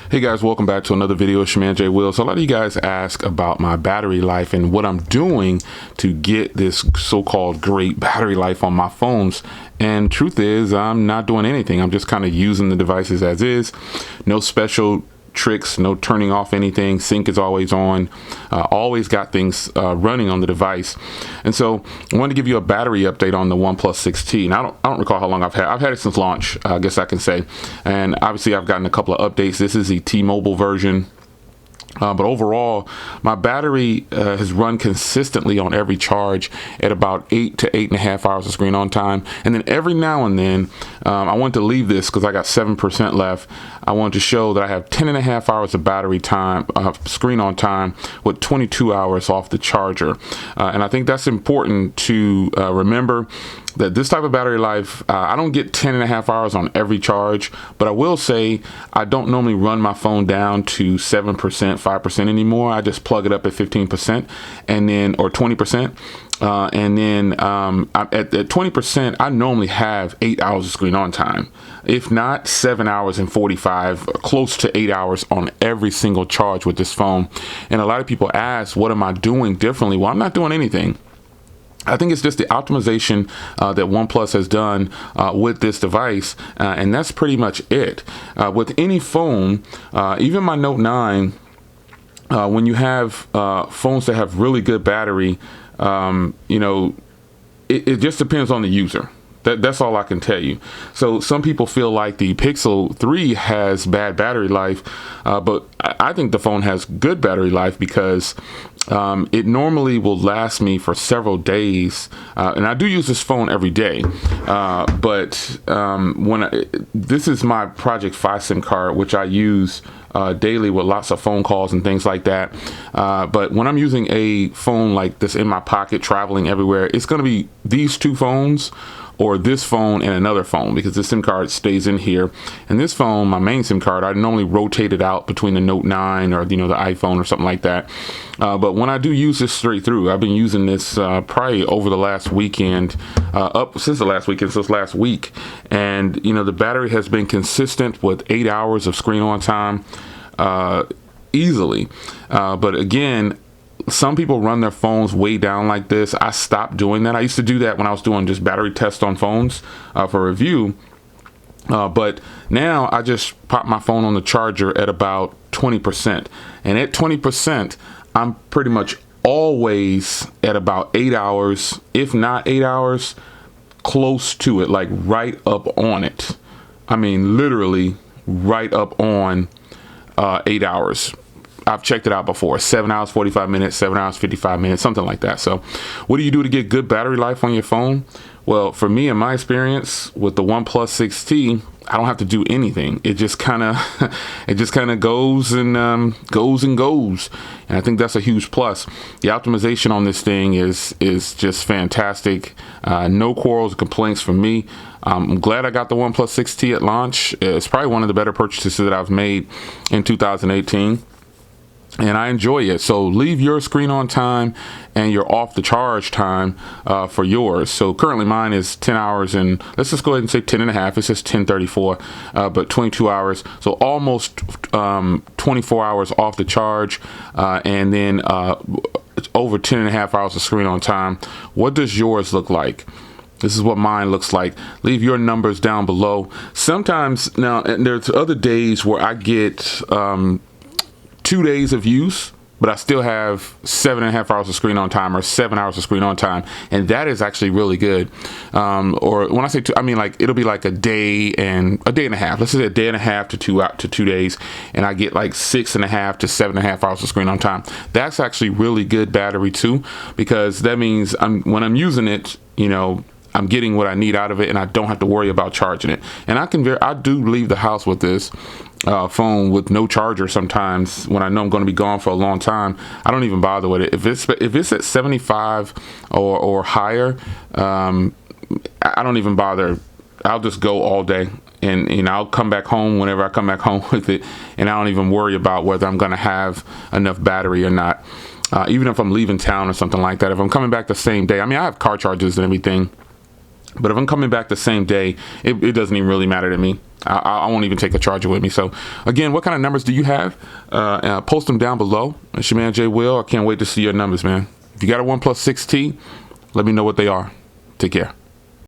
Hey guys, welcome back to another video. It's your man Jay Will. So a lot of you guys ask about my battery life and what I'm doing to get this so-called great battery life on my phones. And truth is, I'm not doing anything. I'm just kind of using the devices as is. No special tricks, no turning off anything. Sync is always on. Always got things running on the device. And so I wanted to give you a battery update on the OnePlus 6T. And I don't recall how long I've had it since launch, I guess I can say. And obviously I've gotten a couple of updates. This is the T-Mobile version. But overall, my battery has run consistently on every charge at about 8 to 8.5 hours of screen on time. And then every now and then, I want to leave this because I got 7% left. I want to show that I have 10.5 hours of battery time, screen on time, with 22 hours off the charger. And I think that's important to remember. That this type of battery life, I don't get 10.5 hours on every charge, but I will say I don't normally run my phone down to 7%, 5% anymore. I just plug it up at 15% and then, or 20%. And then at 20%, I normally have 8 hours of screen on time. If not 7 hours and 45, close to 8 hours on every single charge with this phone. And a lot of people ask, what am I doing differently? Well, I'm not doing anything. I think it's just the optimization that OnePlus has done with this device, and that's pretty much it. With any phone, even my Note 9, when you have phones that have really good battery, it just depends on the user. That's all I can tell you. So some people feel like the Pixel 3 has bad battery life, but I think the phone has good battery life because it normally will last me for several days. And I do use this phone every day. But this is my Project Fi SIM card, which I use daily with lots of phone calls and things like that. But when I'm using a phone like this in my pocket, traveling everywhere, it's going to be these two phones or this phone and another phone, because the SIM card stays in here. And this phone, my main SIM card, I normally rotate it out between the Note 9 or the iPhone or something like that. But when I do use this straight through, I've been using this probably over the last weekend, since last week. And the battery has been consistent with 8 hours of screen on time easily. But again, some people run their phones way down like this. I stopped doing that. I used to do that when I was doing just battery tests on phones for review. But now I just pop my phone on the charger at about 20%. And at 20%, I'm pretty much always at about 8 hours, if not 8 hours, close to it, like right up on it. I mean, literally right up on 8 hours. I've checked it out before. 7 hours, 45 minutes, 7 hours, 55 minutes, something like that. So what do you do to get good battery life on your phone? Well, for me, in my experience with the OnePlus 6T, I don't have to do anything. It just kind of goes and goes. And I think that's a huge plus. The optimization on this thing is just fantastic. No quarrels or complaints from me. I'm glad I got the OnePlus 6T at launch. It's probably one of the better purchases that I've made in 2018. And I enjoy it. So leave your screen on time and your off the charge time for yours. So currently mine is 10 hours and let's just go ahead and say 10 and a half. It says 10:34, but 22 hours. So almost 24 hours off the charge, and then over 10 and a half hours of screen on time. What does yours look like? This is what mine looks like. Leave your numbers down below. Sometimes now, and there's other days where I get 2 days of use, but I still have 7.5 hours of screen on time or 7 hours of screen on time. And that is actually really good. Or when I say two, I mean like it'll be like a day and a half. Let's say a day and a half to 2 days. And I get like 6.5 to 7.5 hours of screen on time. That's actually really good battery too, because that means when I'm using it, I'm getting what I need out of it and I don't have to worry about charging it. And I do leave the house with this phone with no charger sometimes when I know I'm going to be gone for a long time. I don't even bother with it. If it's at 75 or higher, I don't even bother. I'll just go all day and I'll come back home whenever I come back home with it, and I don't even worry about whether I'm going to have enough battery or not. Even if I'm leaving town or something like that, if I'm coming back the same day, I mean, I have car chargers and everything But if I'm coming back the same day, it doesn't even really matter to me. I won't even take a charger with me. So again, what kind of numbers do you have? Post them down below. It's your man Jay Will. I can't wait to see your numbers, man. If you got a OnePlus 6T, let me know what they are. Take care.